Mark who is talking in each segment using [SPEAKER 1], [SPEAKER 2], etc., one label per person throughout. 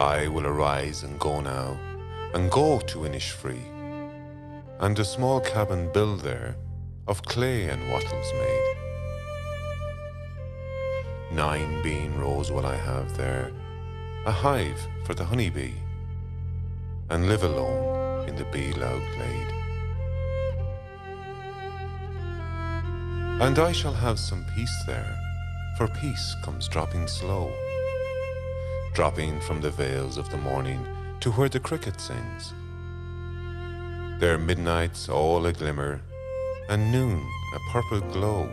[SPEAKER 1] I will arise and go now, and go to Innisfree, and a small cabin build there, of clay and wattles made. 9 bean rows will I have there, a hive for the honey bee, and live alone in the bee-loud glade. And I shall have some peace there, for peace comes dropping slow, dropping from the vales of the morning to where the cricket sings. There midnights all a glimmer, and noon a purple glow,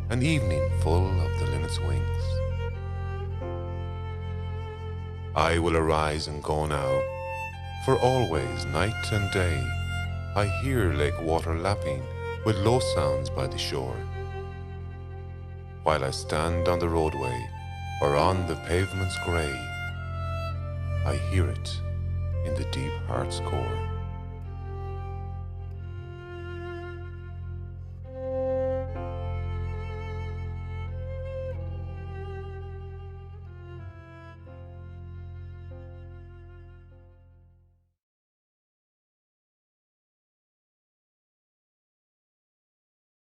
[SPEAKER 1] and evening full of the linnet's wings. I will arise and go now, for always, night and day, I hear lake water lapping with low sounds by the shore, while I stand on the roadway or on the pavement's grey, I hear it in the deep heart's core.